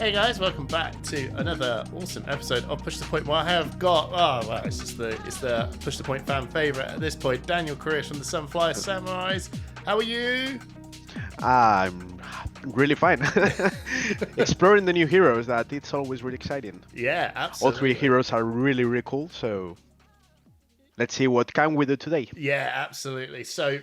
Hey guys, welcome back to another awesome episode of Push the Point. Well, I have got it's the Push the Point fan favorite at this point, Daniel Correas from the Sunflyer Samurais. How are you? I'm really fine. Exploring the new heroes, it's always really exciting. Yeah, All three absolutely. heroes are really cool, so let's see what can we do today. Yeah, absolutely. So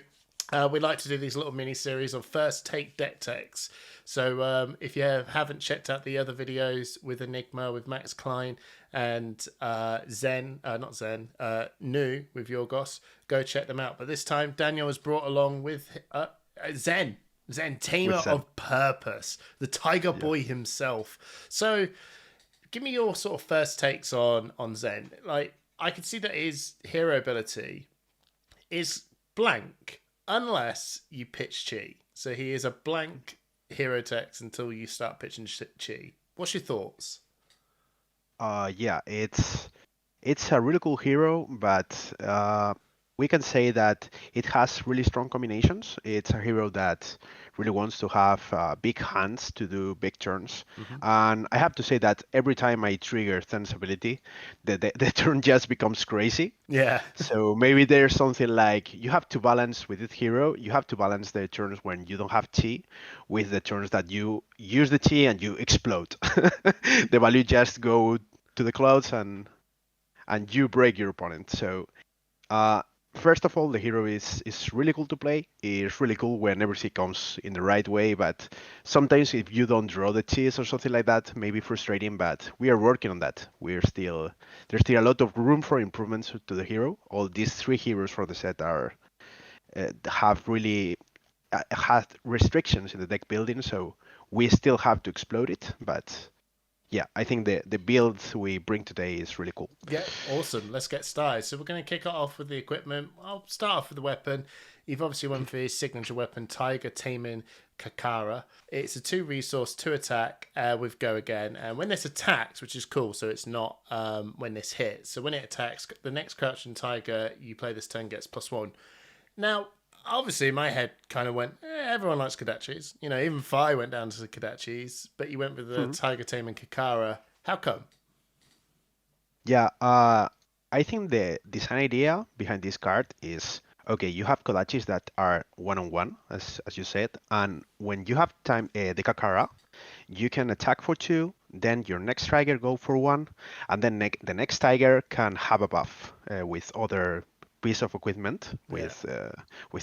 we like to do these little mini series of first take deck techs. So if you haven't checked out the other videos with Enigma, with Max Klein, and Zen, not Zen, New with Yorgos, go check them out. But this time, Daniel was brought along with Zen. Zen, tamer With Zen. of purpose, the Tiger Boy himself. So, give me your sort of first takes on Zen. Like, I can see that his hero ability is blank unless you pitch chi. So he is a blank hero text until you start pitching chi. What's your thoughts? Yeah, it's a really cool hero, but we can say that it has really strong combinations. It's a hero that really wants to have big hands to do big turns. Mm-hmm. And I have to say that every time I trigger Zen's ability, the turn just becomes crazy. Yeah. So maybe there's something like you have to balance with this hero, you have to balance the turns when you don't have chi with the turns that you use the chi and you explode. The value just go to the clouds and you break your opponent. So uh, first of all, the hero is really cool to play. It's really cool whenever he comes in the right way, but sometimes if you don't draw the cheese or something like that, maybe frustrating. But we are working on that. There's still a lot of room for improvements to the hero. All these three heroes for the set are have really had restrictions in the deck building, so we still have to explode it. But yeah, I think the build we bring today is really cool. Yeah, awesome. Let's get started. So we're going to kick it off with the equipment. I'll start off with the weapon. You've obviously went for his signature weapon, Tiger Taming Kakara. It's a 2 resource, 2 attack with Go Again. And when this attacks, which is cool, so it's not when this hits. So when it attacks, the next Crouching Tiger you play this turn gets +1. Now, obviously, my head kind of went, everyone likes Kodachis. You know, even Fi went down to the Kodachis, but you went with the Tiger Taming Kakara. How come? Yeah, I think the design idea behind this card is okay. You have Kodachis that are one-on-one, as you said, and when you have time the Kakara, you can attack for 2. Then your next tiger go for 1, and then the next tiger can have a buff with other piece of equipment with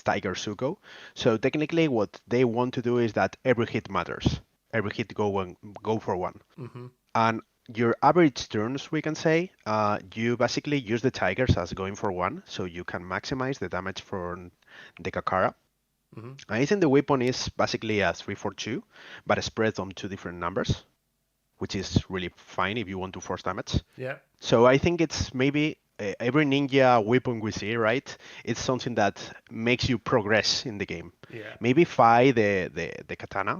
Tiger Suko. So technically, what they want to do is that every hit matters. Every hit go for 1. Mm-hmm. And your average turns, we can say, you basically use the tigers as going for 1, so you can maximize the damage from the Kakara. Mm-hmm. I think the weapon is basically a 3-4-2, but spread on 2 different numbers, which is really fine if you want to force damage. Yeah. So I think it's maybe every ninja weapon we see, right? It's something that makes you progress in the game. Yeah. Maybe Fi, the katana,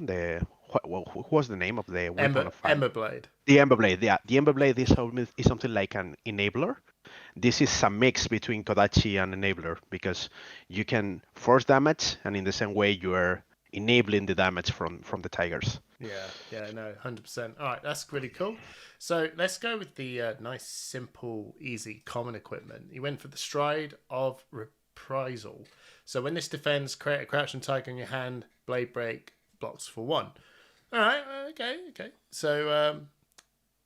who was the name of the weapon of Fi? Ember Blade. The Ember Blade, yeah. The Ember Blade is something like an enabler. This is a mix between Kodachi and enabler because you can force damage, and in the same way you are enabling the damage from the tigers. Yeah, no, 100%. All right, that's really cool. So let's go with the nice, simple, easy, common equipment. You went for the Stride of Reprisal. So when this defends, create a Crouching Tiger in your hand, Blade Break, blocks for 1. All right, okay. So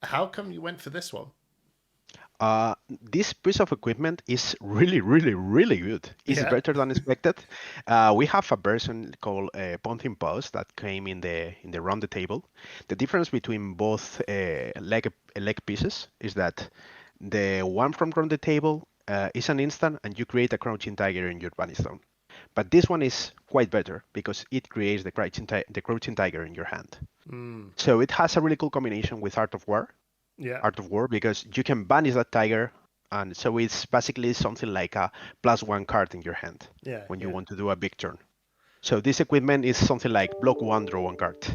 how come you went for this one? This piece of equipment is really good. It's Yeah. better than expected. We have a version called Ponthing Pause that came in the round the table. The difference between both leg pieces is that the one from round the table is an instant, and you create a Crouching Tiger in your bunny stone. But this one is quite better because it creates the Crouching Tiger in your hand. Mm. So it has a really cool combination with Art of War. Yeah. Art of War because you can banish that tiger, and so it's basically something like a +1 card in your hand when you want to do a big turn. So this equipment is something like block 1, draw 1 card,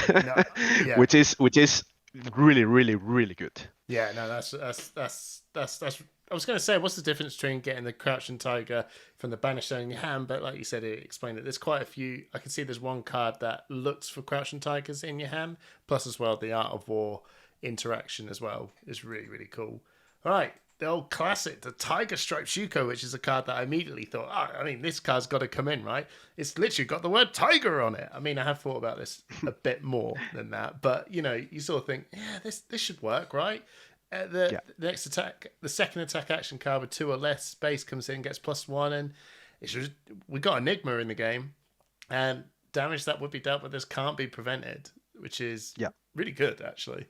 No, yeah. which is really good. Yeah, no, that's. I was going to say, what's the difference between getting the Crouching Tiger from the Banished Zone in your hand? But like you said, it explained it. There's quite a few. I can see there's one card that looks for Crouching Tigers in your hand. Plus, as well, the Art of War interaction as well is really really cool. All right, the old classic, the Tiger Stripe Shuko, which is a card that I immediately thought, oh, I mean, this card's got to come in, right? It's literally got the word tiger on it. I mean, I have thought about this a bit more than that, but you sort of think, yeah, this should work, right? The, Yeah. the next attack, the second attack action card with 2 or less space comes in, gets +1, and it's just, we got Enigma in the game, and damage that would be dealt with this can't be prevented, which is Yeah. really good, actually.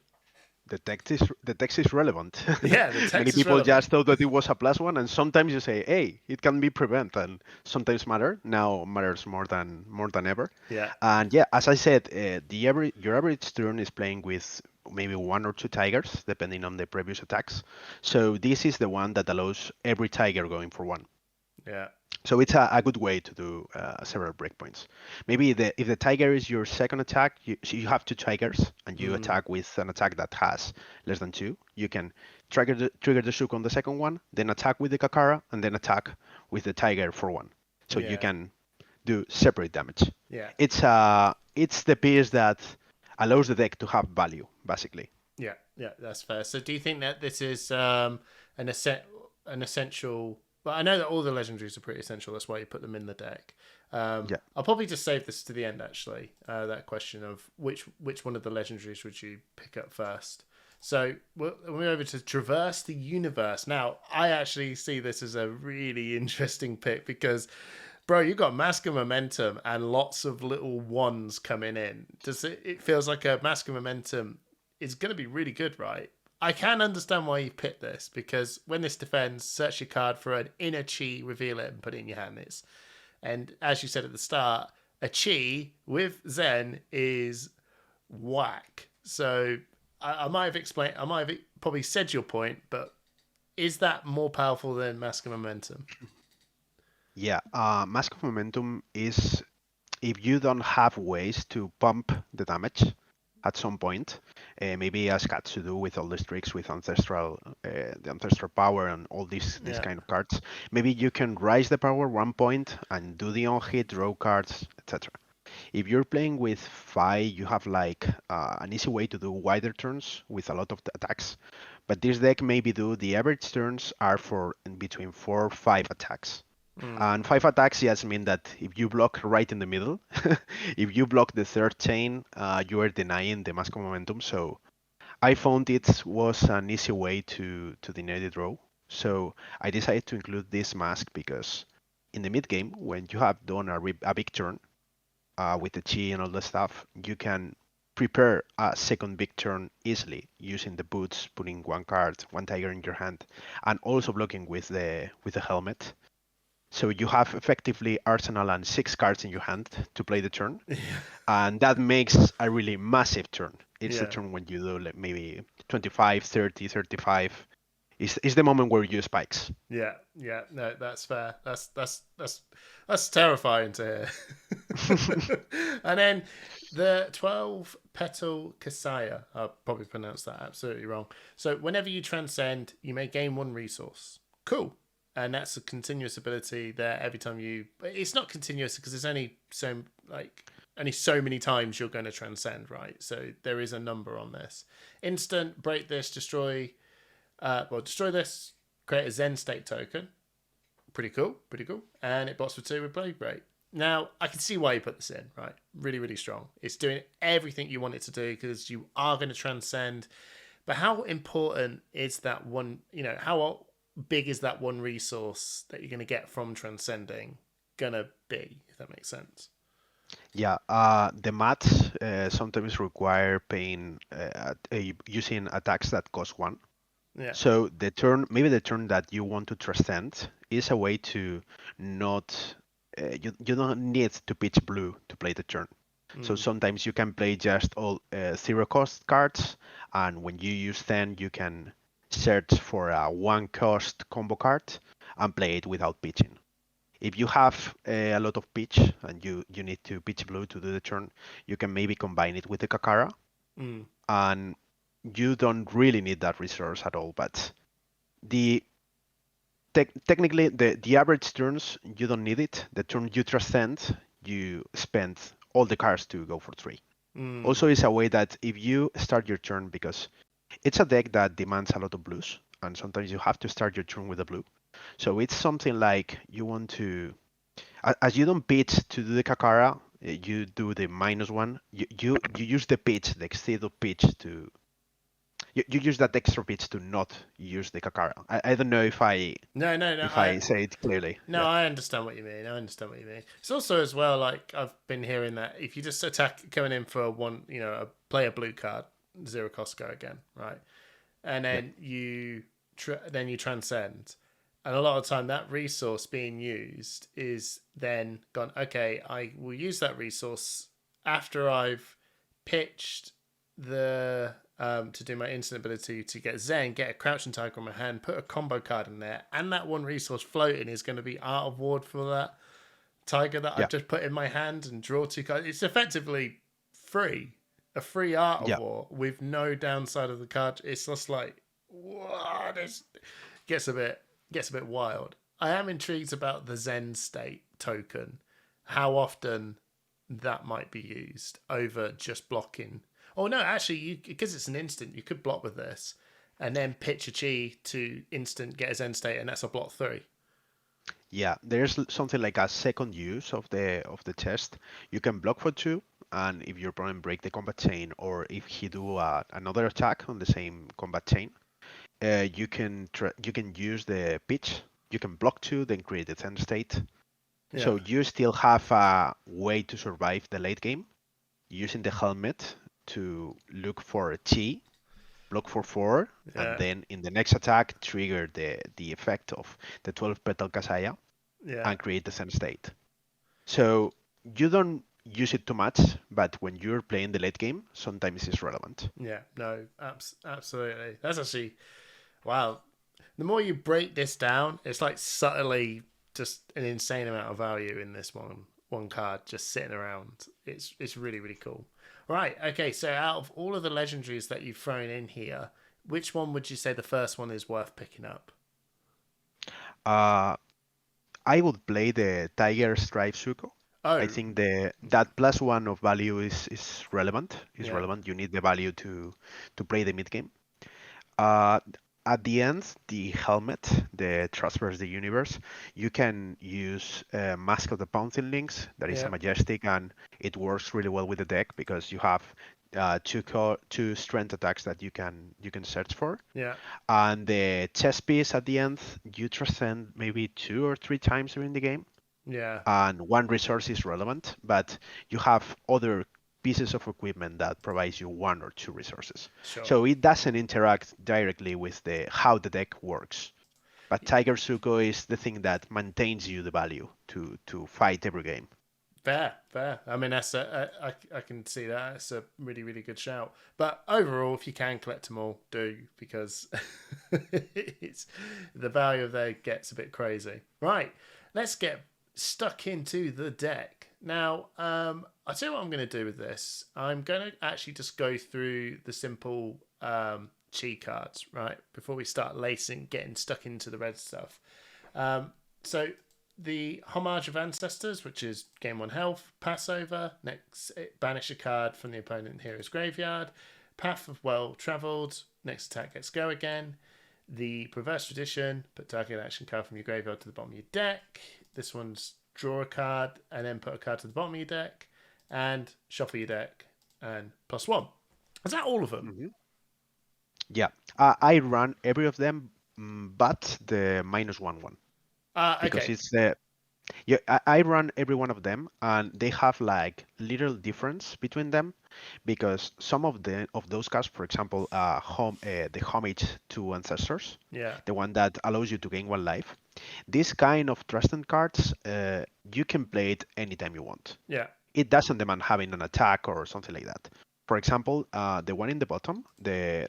The text is relevant. Yeah, the Many text is people relevant. just thought that it was a +1, and sometimes you say, "Hey, it can be prevent," and sometimes matter. Now matters more than ever. Yeah, And yeah, as I said, your average turn is playing with maybe 1 or 2 tigers, depending on the previous attacks. So this is the one that allows every tiger going for 1. yeah, So it's a good way to do several breakpoints. Maybe if the tiger is your second attack, so you have 2 tigers and you mm, attack with an attack that has less than 2. You can trigger the shook on the second one, then attack with the kakara, and then attack with the tiger for 1. So you yeah, can do separate damage. yeah, It's the piece that allows the deck to have value, basically. yeah. That's fair. So, do you think that this is an an essential? Well, I know that all the legendaries are pretty essential. That's why you put them in the deck. Yeah. I'll probably just save this to the end. Actually, that question of which one of the legendaries would you pick up first? So we're over to Traverse the Universe. Now, I actually see this as a really interesting pick because, bro, you got Mask of Momentum and lots of little ones coming in. It feels like a Mask of Momentum is going to be really good, right? I can understand why you picked this because when this defends, search your card for an inner chi, reveal it, and put it in your hand. And as you said at the start, a chi with Zen is whack. So I might have explained, I might have probably said your point, but is that more powerful than Mask of Momentum? Yeah. Mask of Momentum is if you don't have ways to pump the damage at some point, maybe as cats to do with all the tricks with the ancestral power and all these Yeah, kind of cards, maybe you can raise the power 1 point and do the on hit, draw cards, etc. If you're playing with Fi, you have like an easy way to do wider turns with a lot of the attacks. But this deck maybe do the average turns are for in between 4 or 5 attacks. mm, And 5 attacks just mean that if you block right in the middle, if you block the third chain, you are denying the mask of momentum. So I found it was an easy way to deny the draw. So I decided to include this mask because in the mid game, when you have done a big turn with the chi and all the stuff, you can prepare a second big turn easily using the boots, putting 1 card, 1 tiger in your hand, and also blocking with the helmet. So you have effectively Arsenal and 6 cards in your hand to play the turn, and that makes a really massive turn. It's the yeah, turn when you do like maybe 25, 30, 35. It's the moment where you spikes. yeah, yeah. No, that's fair. That's terrifying to hear. And then the 12 petal Kasaya. I'll probably pronounce that absolutely wrong. So whenever you transcend, you may gain 1 resource. Cool. And that's a continuous ability there every time you. It's not continuous because there's only so many times you're going to transcend, right? So there is a number on this. Instant, break this, destroy this, create a Zen state token. Pretty cool, pretty cool. And it bots for 2 with Blade Break. Now, I can see why you put this in, right? Really, really strong. It's doing everything you want it to do because you are going to transcend. But how important is that one, how big is that 1 resource that you're going to get from transcending going to be, if that makes sense? Yeah, the mats sometimes require paying using attacks that cost 1. Yeah. So maybe the turn that you want to transcend is a way to not, you don't need to pitch blue to play the turn. So Mm. sometimes you can play just all 0 cost cards, and when you use them, you can search for a 1 cost combo card and play it without pitching. If you have a lot of pitch and you need to pitch blue to do the turn, you can maybe combine it with the Kakara Mm. and you don't really need that resource at all. But the technically the average turns you don't need it. The turn you transcend, you spend all the cards to go for 3. Also, is a way that if you start your turn, because it's a deck that demands a lot of blues, and sometimes you have to start your turn with a blue. So it's something like you want to, as you don't pitch to do the Kakara, you do the -1. You use the pitch, the exceed of pitch to. You use that extra pitch to not use the Kakara. I don't know if I No, if I say it clearly. no, Yeah. I understand what you mean. I understand what you mean. It's also as well like I've been hearing that if you just attack coming in for one, play a blue card, 0 cost go again, right? And Yeah. then you transcend, and a lot of time that resource being used is then gone. Okay, I will use that resource after I've pitched the to do my instant ability to get Zen, get a crouching tiger on my hand, put a combo card in there, and that one resource floating is going to be out of ward for that tiger that Yeah. I've just put in my hand and draw 2 cards. It's effectively free, a free art of Yeah. war with no downside of the card. It's just like, what? This gets a bit wild. I am intrigued about the Zen state token, how often that might be used over just blocking. Oh no, actually, because it's an instant, you could block with this, and then pitch a chi to instant get his end state, and that's a block 3. Yeah, there's something like a second use of the test. You can block for 2, and if your opponent break the combat chain, or if he do another attack on the same combat chain, you can use the pitch. You can block 2, then create the 10 state. Yeah, So you still have a way to survive the late game using the helmet to look for a chi, block for 4, and yeah, then in the next attack trigger the effect of the 12 petal Kasaya yeah, and create the same state. So you don't use it too much, but when you're playing the late game, sometimes it's relevant. yeah. No, absolutely. That's actually wow. The more you break this down, it's like subtly just an insane amount of value in this one card just sitting around. It's really really cool. Right. Okay. So out of all of the legendaries that you've thrown in here, which one would you say the first one is worth picking up? Uh, I would play the Tiger Stripe Suko. I Oh, think the that +1 of value is relevant. Is yeah, relevant. You need the value to play the mid game. Uh, at the end, the helmet, the Transverse the Universe, you can use Mask of the Pouncing Lynx. That is a yeah, majestic, and it works really well with the deck because you have two strength attacks that you can search for. yeah, And the chess piece at the end, you transcend maybe 2 or 3 times during the game, yeah. and one resource is relevant, but you have other pieces of equipment that provides you 1 or 2 resources. Sure. So it doesn't interact directly with the how the deck works. But Tiger Suko is the thing that maintains you the value to fight every game. Fair, fair. I mean, I can see that. It's a really, really good shout. But overall, if you can collect them all, do, because it's the value of that gets a bit crazy. Right, let's get stuck into the deck. Now, I'll tell you what I'm going to do with this. I'm going to actually just go through the simple chi cards, right, before we start getting stuck into the red stuff. So the Homage of Ancestors, which is gain 1 health, pass over, next banish a card from the opponent hero's graveyard, Path of Well Travelled, next attack gets go again. The Perverse Tradition, put target action card from your graveyard to the bottom of your deck. This one's draw a card and then put a card to the bottom of your deck, and shuffle your deck and +1. Is that all of them? Mhm. Yeah, I run every of them, but the -1 one because Okay. it's the yeah. I run every one of them, and they have like little difference between them because some of those cards, for example, the homage to ancestors, Yeah. the one that allows you to gain 1 life. This kind of trusted cards, you can play it anytime you want. Yeah. It doesn't demand having an attack or something like that. For example, the one in the bottom, the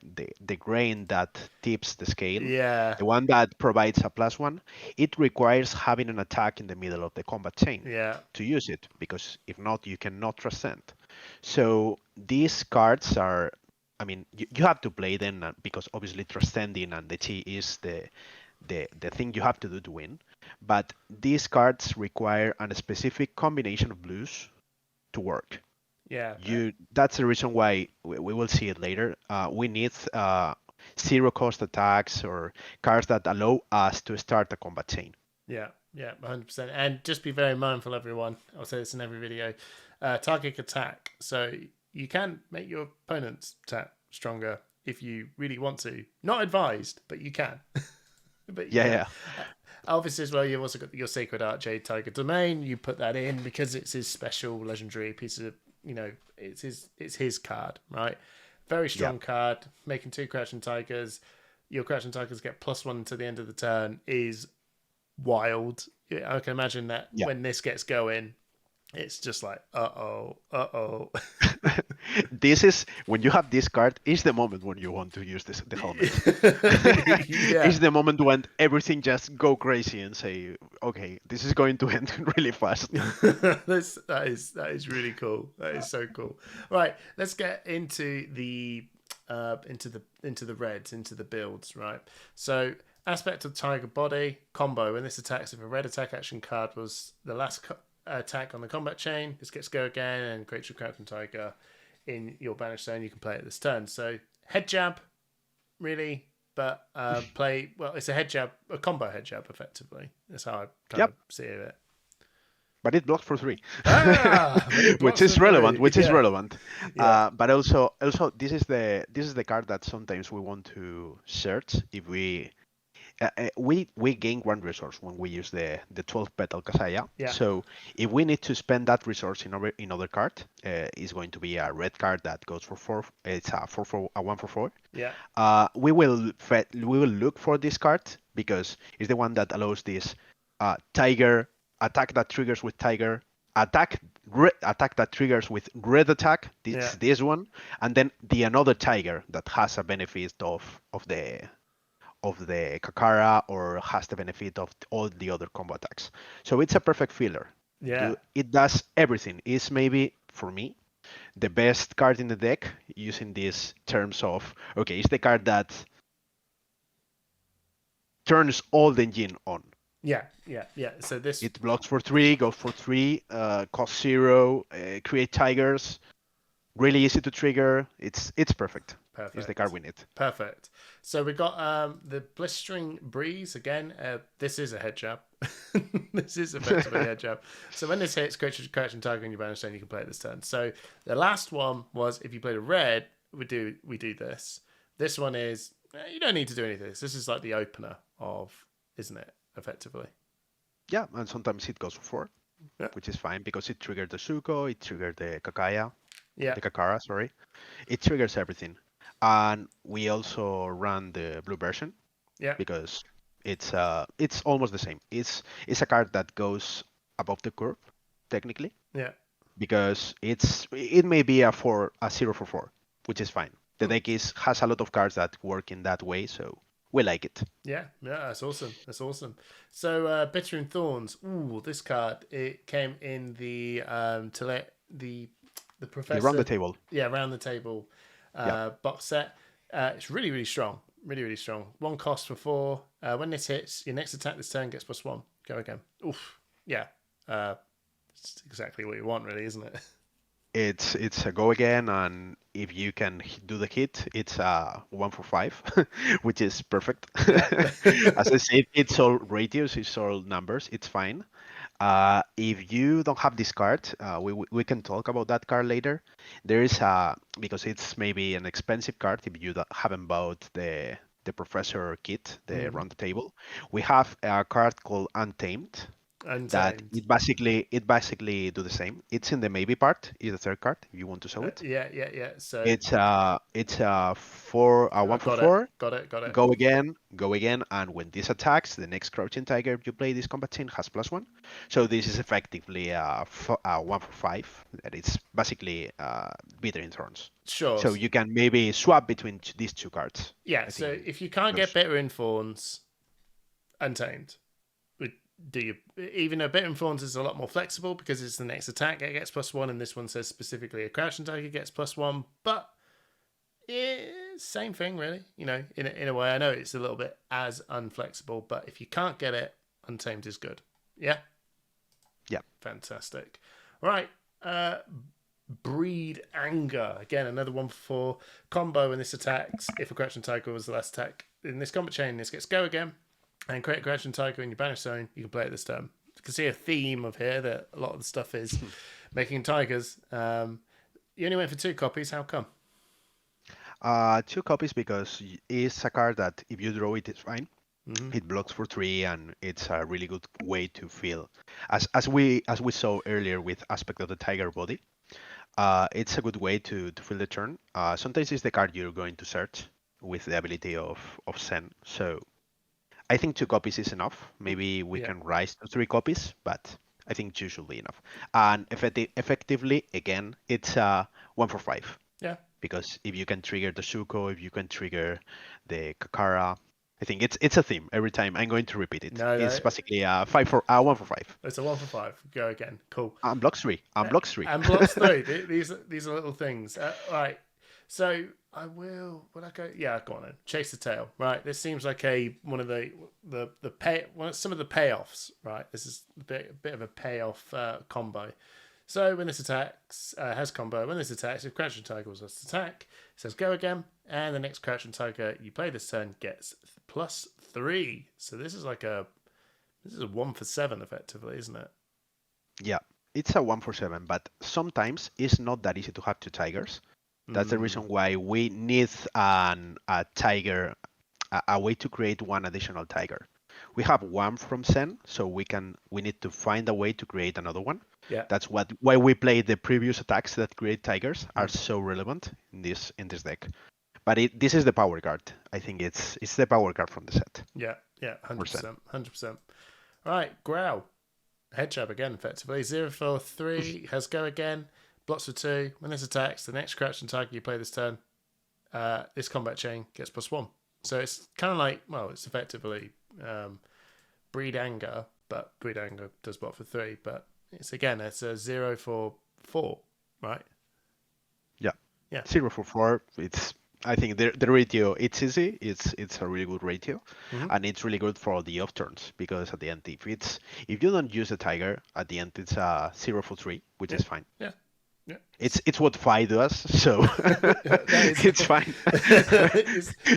grain that tips the scale, Yeah. the one that provides a +1, it requires having an attack in the middle of the combat chain Yeah. to use it, because if not, you cannot transcend. So these cards are I mean, you have to play them because obviously transcending and the T is the thing you have to do to win. But these cards require a specific combination of blues to work. Yeah. That's the reason why we will see it later. We need zero cost attacks or cards that allow us to start a combat chain. Yeah, 100%. And just be very mindful, everyone. I'll say this in every video. Target attack. So you can make your opponent's attack stronger if you really want to. Not advised, but you can. But you Yeah, can. yeah. Obviously, as well, you've also got your Sacred Archade Tiger Domain. You put that in because it's his special legendary piece of, it's his card, right? Very strong card. Making 2 Crouching Tigers. Your Crouching Tigers get +1 to the end of the turn is wild. I can imagine that Yeah. when this gets going, it's just like, uh oh. This is when you have this card is the moment when you want to use the helmet. Yeah. It's the moment when everything just go crazy and say, okay, this is going to end really fast. that is really cool. That is so cool. Right, let's get into the reds, into the builds, right? So aspect of Tiger Body combo. When this attacks, if a red attack action card was the last attack on the combat chain, this gets go again and creates your Crouching Tiger in your banished zone. You can play it this turn. So head jab, really, but play well. It's a head jab, a combo head jab, effectively. That's how I kind of see it. But it blocks for 3, But which is relevant. Yeah. But also this is the card that sometimes we want to search if we gain 1 resource when we use the 12 petal Kasaya. Yeah. So if we need to spend that resource in other card, it's going to be a red card that goes for 4. It's a 1 for 4. Yeah. We will look for this card because it's the one that allows this tiger attack that triggers with tiger, attack that triggers with red attack. This one, and then another tiger that has a benefit of the Kakara or has the benefit of all the other combo attacks. So it's a perfect filler. Yeah. It does everything. It's maybe, for me, the best card in the deck using these terms of, okay, it's the card that turns all the engine on. Yeah. So it blocks for 3, goes for 3, cost 0, create tigers, really easy to trigger. It's perfect. Perfect. It's the card we need. Perfect. So we got the Blistering Breeze again. This is a head jab. This is effectively a head jab. So when this hits, Crouching Tiger in your banished zone, you can play it this turn. So the last one was if you played a red, we do this. This one is you don't need to do anything. This is like the opener of, isn't it? Effectively. Yeah, and sometimes it goes for 4, which is fine because it triggered the Suko, it triggered the Kakaya, the Kakara, sorry. It triggers everything. And we also run the blue version. Yeah. Because it's almost the same. It's a card that goes above the curve, technically. Yeah. Because it may be a 0 for 4, which is fine. The deck has a lot of cards that work in that way, so we like it. Yeah, that's awesome. So Bitter and Thorns. Ooh, this card, it came in the to let the professor around the table. Yeah, around the table box set. It's really, really strong. Really, really strong. 1 cost for 4. When this hits, your next attack this turn gets +1. Go again. Oof. Yeah. It's exactly what you want, really, isn't it? It's a go again, and if you can do the hit, it's a 1 for 5, which is perfect. As I said, it's all ratios, it's all numbers, it's fine. If you don't have this card, we can talk about that card later. There is because it's maybe an expensive card if you haven't bought the professor kit, the round the table. We have a card called Untamed. That it basically do the same. It's in the maybe part. Is the third card if you want to sell it. Yeah. So it's a 1 for 4. Got it. Go again, and when this attacks, the next Crouching Tiger you play this combat chain has +1. So this is effectively a 1 for 5. That it's basically Bitter in Thorns. Sure. So you can maybe swap between these 2 cards. Yeah. So if you can't get Bitter in Thorns, Untamed. Even though Bitter and Thorns is a lot more flexible because it's the next attack it gets +1, and this one says specifically a Crouching Tiger gets +1, but Same thing, really. In a way, I know it's a little bit as unflexible, but if you can't get it, Untamed is good. Yeah, Yeah. fantastic. All right, Breed Anger. Again, another 1 for 4 combo. When this attacks, if a Crouching Tiger was the last attack in this combat chain, this gets go again, and create a Crouching Tiger in your banish zone. You can play it this turn. You can see a theme of here that a lot of the stuff is making tigers. You only went for 2 copies. How come? 2 copies because it's a card that if you draw it, it's fine. Mm-hmm. It blocks for 3, and it's a really good way to feel, as we saw earlier with Aspect of the Tiger body. It's a good way to fill the turn. Sometimes it's the card you're going to search with the ability of Zen. So I think 2 copies is enough. Maybe we can rise to 3 copies, but I think 2 should be enough. And effectively, again, it's 1 for 5. Yeah. Because if you can trigger the Shuko, if you can trigger the Kakara, I think it's a theme every time. I'm going to repeat it. It's basically 1 for 5. It's a 1 for 5. Go again. Cool. And blocks 3. And blocks 3. And blocks 3. These are little things. Right. So I will. Will I go? Yeah, go on then. Chase the tail. Right. This seems like one of the pay. Some of the payoffs. Right. This is a bit of a payoff combo. So when this attacks, has combo. When this attacks, if Crouching Tiger was last attack, it says go again, and the next Crouching Tiger you play this turn gets +3. So this is a 1 for 7 effectively, isn't it? Yeah, it's a 1 for 7, but sometimes it's not that easy to have 2 tigers. That's the reason why we need a tiger, a way to create 1 additional tiger. We have 1 from Zen, so we need to find a way to create another one. Yeah. That's why we play the previous attacks that create tigers are so relevant in this deck. But this is the power card. I think it's the power card from the set. Yeah, 100%. All right, Growl. Head jab again, effectively. 0 for 3, has go again, blocks for 2. When this attacks, the next Crouching Tiger you play this turn, this combat chain gets +1. So it's kind of like, well, it's effectively Breed Anger, but Breed Anger does block for 3. But it's a 0 for 4, right? Yeah. 0 for 4. I think the ratio, it's easy. It's a really good ratio, and it's really good for the off turns because at the end, if you don't use a tiger, at the end it's a 0 for 3, which is fine. Yeah. It's what Fi does, so it's fine.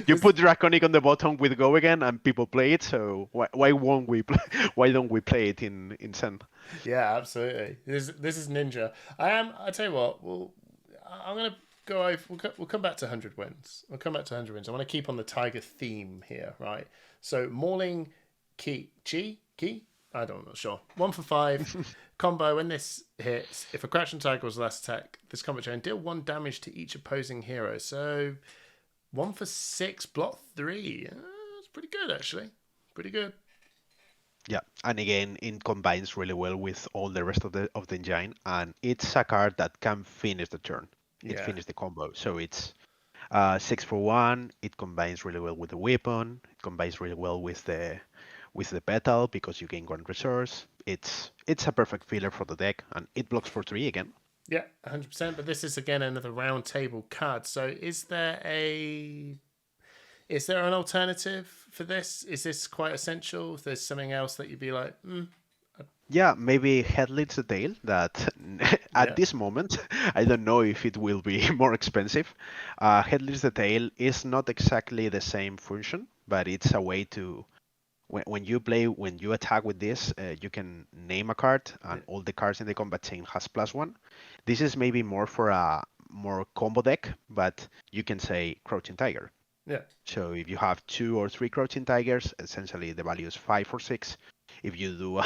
You put Draconic on the bottom with Go again, and people play it. So why don't we play it in Zen? Yeah, absolutely. This is Ninja. I tell you what. I'm gonna go over. We'll come back to 100 wins. I want to keep on the tiger theme here, right? So Mauling Key. I'm not sure. 1 for 5 combo. When this hits, if a Crouching Tiger was the last attack, this combat chain deal 1 damage to each opposing hero. So 1 for 6, block 3. That's pretty good, actually. Pretty good. Yeah, and again, it combines really well with all the rest of the engine, and it's a card that can finish the turn. It finishes the combo, so it's 6 for 1. It combines really well with the weapon. It combines really well with the petal because you gain 1 resource. It's a perfect filler for the deck, and it blocks for 3 again. Yeah, 100%. But this is again another round table card. So is there an alternative for this? Is this quite essential? If there's something else that you'd be like, Yeah, maybe Head Leads the Tail. That at this moment, I don't know if it will be more expensive. Head Leads the Tail is not exactly the same function, but it's a way to when you attack with this, you can name a card, and all the cards in the combat chain has +1. This is maybe more for a more combo deck, but you can say Crouching Tiger. Yeah. So if you have 2 or 3 Crouching Tigers, essentially the value is 5 or 6. If you do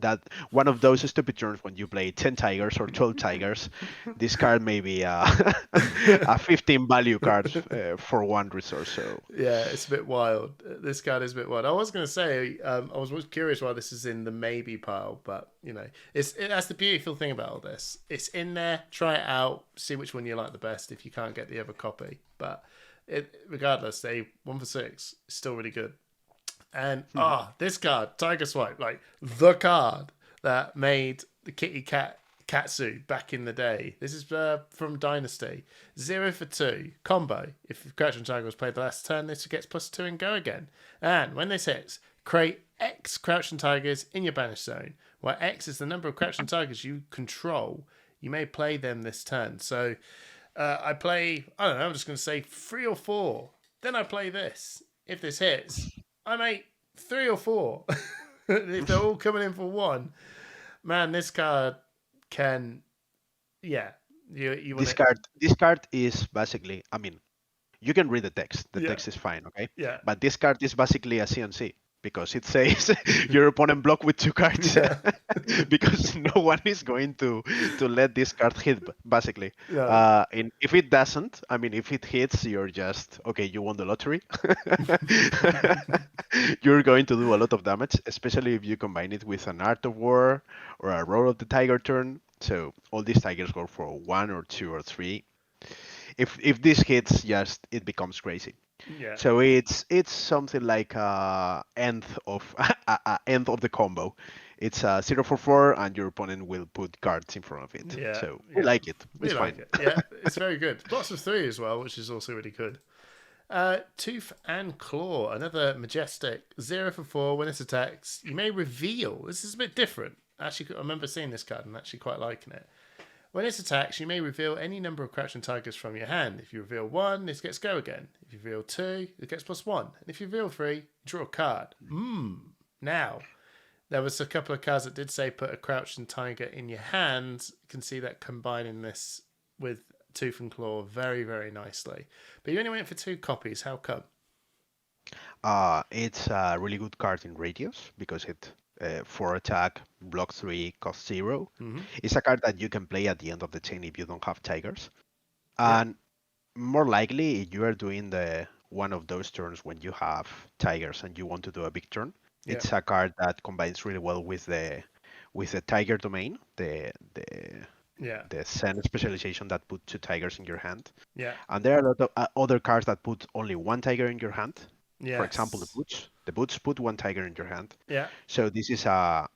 that one of those stupid turns when you play 10 tigers or 12 tigers, this card may be a 15 value card for 1 resource. So yeah, it's a bit wild. This card is a bit wild. I was going to say, I was curious why this is in the maybe pile, but that's the beautiful thing about all this. It's in there. Try it out. See which one you like the best. If you can't get the other copy, but regardless, 1 for 6 is still really good. And this card, Tiger Swipe, like the card that made the kitty cat Katsu back in the day. This is from Dynasty. 0 for 2 combo. If Crouching Tiger was played the last turn, this gets +2 and go again. And when this hits, create X Crouching Tigers in your banish zone, where X is the number of Crouching Tigers you control. You may play them this turn. So I play, I don't know, I'm just going to say 3 or 4. Then I play this. If this hits, I make 3 or 4. If they're all coming in for 1, man, this card can, yeah. You This card is basically, I mean, you can read the text. The text is fine, okay? Yeah. But this card is basically a CNC because it says your opponent block with 2 cards because no one is going to let this card hit, basically. Yeah. And if it doesn't, I mean, if it hits, you're just, okay, you won the lottery. You're going to do a lot of damage, especially if you combine it with an Art of War or a Roar of the Tiger turn. So all these tigers go for 1 or 2 or 3. If this hits, just it becomes crazy. Yeah. So it's something like end of end of the combo. It's a 0 for 4, and your opponent will put cards in front of it. Yeah. So we like it. We It's like fine. it. Yeah, it's very good. Lots of 3 as well, which is also really good. Tooth and Claw, another majestic 0 for 4. When it attacks, you may reveal. This is a bit different. Actually, I remember seeing this card and actually quite liking it. When it attacks, you may reveal any number of Crouching Tigers from your hand. If you reveal 1, this gets go again. If you reveal 2, it gets +1. And if you reveal 3, draw a card. Now, there was a couple of cards that did say put a Crouching Tiger in your hand. You can see that combining this with Tooth and Claw very, very nicely. But you only went for 2 copies. How come? It's a really good card in Radius because it 4 attack, block 3, cost 0. It's a card that you can play at the end of the chain if you don't have tigers. And more likely, you are doing the one of those turns when you have tigers and you want to do a big turn. It's a card that combines really well with the tiger domain, the Zen specialization that put 2 tigers in your hand. Yeah. And there are a lot of other cards that put only 1 tiger in your hand. Yes. For example, the boots. The boots put 1 tiger in your hand. Yeah. So this is a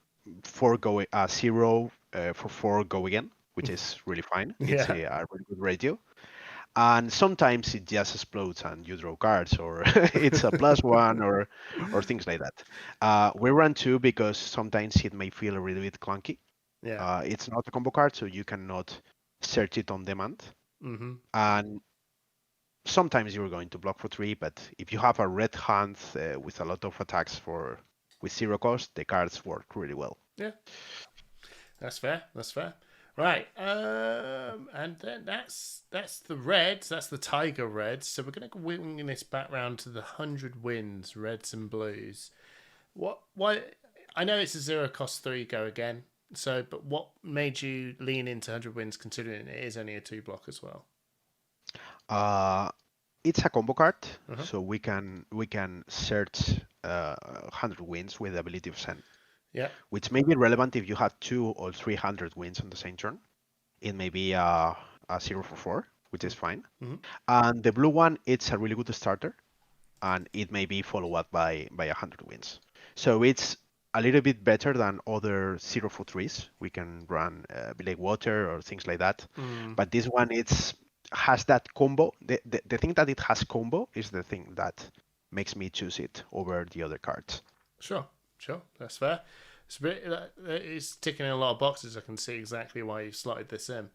0 for 4 go again, which is really fine. It's a really good radio. And sometimes it just explodes and you draw cards, or it's a +1 or things like that. We run 2 because sometimes it may feel a little bit clunky. Yeah. It's not a combo card, so you cannot search it on demand. And sometimes you're going to block for 3, but if you have a red hand with a lot of attacks with 0 cost, the cards work really well. Yeah, that's fair. That's fair. Right, and then that's the reds. That's the Tiger Reds. So we're going to wing this back round to the 100 wins, Reds and Blues. Why? I know it's a 0 cost 3 go again. So, but what made you lean into 100 wins, considering it is only a 2 block as well? It's a combo card, so we can search 100 wins with the ability of Zen. Yeah. Which may be relevant if you have 200 or 300 wins on the same turn. It may be a 0 for 4, which is fine. And the blue one, it's a really good starter, and it may be followed up by 100 wins. So it's a little bit better than other 0 for 3s. We can run Lake Water or things like that. But this one, has that combo. The thing that it has combo is the thing that makes me choose it over the other cards. Sure, that's fair. It's ticking in a lot of boxes. I can see exactly why you've slotted this in.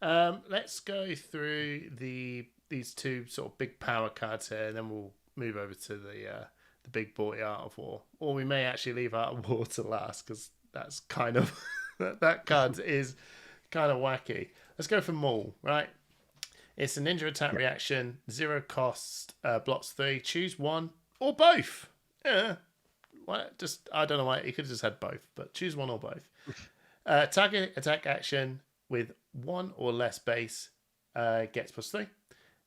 Let's go through these 2 sort of big power cards here, and then we'll move over to the big boy Art of War, or we may actually leave Art of War to last because that's kind of that card is kind of wacky. Let's go for Maul, right? It's a ninja attack reaction, 0 cost, blocks 3. Choose 1 or both. Yeah. I don't know why. You could have just had both, but choose 1 or both. Target attack action with 1 or less base gets +3.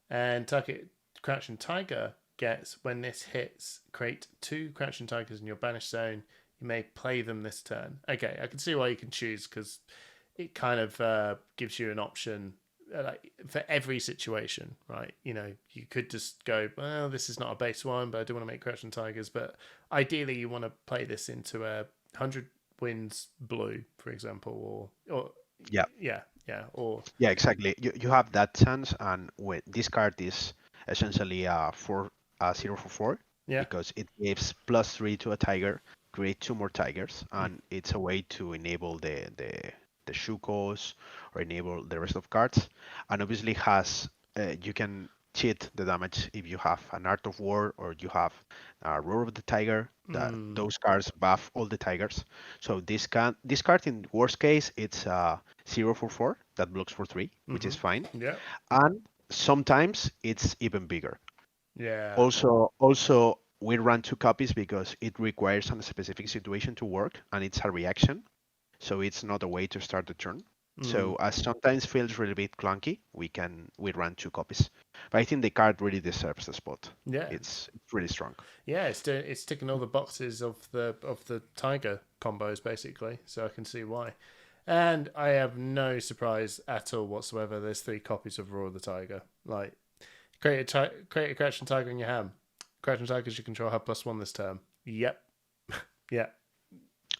And target Crouching Tiger gets, when this hits, create 2 Crouching Tigers in your banished zone. You may play them this turn. Okay, I can see why you can choose, because it kind of gives you an option for every situation, right? You know, you could just go, well, this is not a base one, but I do want to make Crouching Tigers. But ideally, you want to play this into a 100 wins blue, for example, or Yeah, Yeah. exactly. You have that chance, and when this card is essentially a 0 for 4 Yeah. because it gives +3 to a tiger, create two more tigers, Mm. and it's a way to enable the Shukos or enable the rest of cards, and obviously has you can cheat the damage if you have an Art of War or you have a Roar of the Tiger. That Mm. those cards buff all the tigers. So this card in worst case it's 0 for 4 that blocks for 3, which is Mhm. fine. Yeah. And sometimes it's even bigger. Yeah. Also, we run 2 copies because it requires a specific situation to work, and it's a reaction. So it's not a way to start the turn. Mm. So as sometimes feels really bit clunky, we run 2 copies. But I think the card really deserves the spot. Yeah. It's really strong. Yeah, it's ticking all the boxes of the tiger combos basically, so I can see why. And I have no surprise at all whatsoever. There's 3 copies of Raw of the Tiger. Like create a Crouching Tiger in your hand. Crouching Tigers you control have +1 this turn. Yep. Yeah.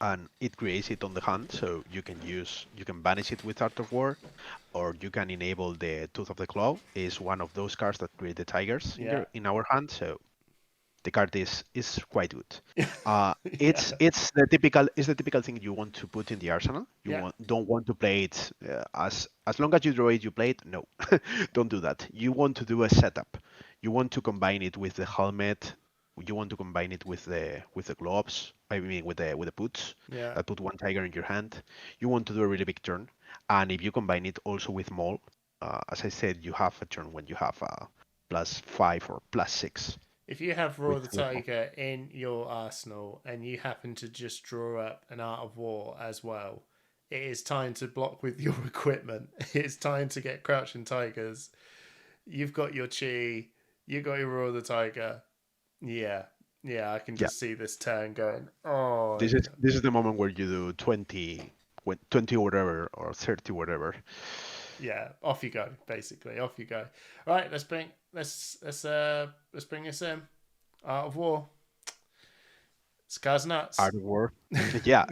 And it creates it on the hand, so you can banish it with Art of War, or you can enable the Tooth of the Claw. Is one of those cards that create the tigers Yeah. in our hand. So the card is quite good. Yeah. It's the typical thing you want to put in the arsenal. You Yeah. don't want to play it as long as you draw it, you play it. No, don't do that. You want to do a setup. You want to combine it with the helmet. You want to combine it with the gloves. I mean with the boots Yeah. that put one tiger in your hand. You want to do a really big turn, and if you combine it also with Maul, as I said, you have a turn when you have +5 or +6 If you have Raw with the with Tiger in your arsenal and you happen to just draw up an Art of War as well, it is time to block with your equipment. It's time to get Crouching Tigers. You've got your Chi, you got your Raw the Tiger. Yeah, yeah, I can Yeah, just see this turn going. Oh, this is the moment where you do 20 whatever or 30 whatever. yeah. Off you go. Basically, off you go. All right, let's bring this in. Art of War. Scars nuts. Art of War. Yeah,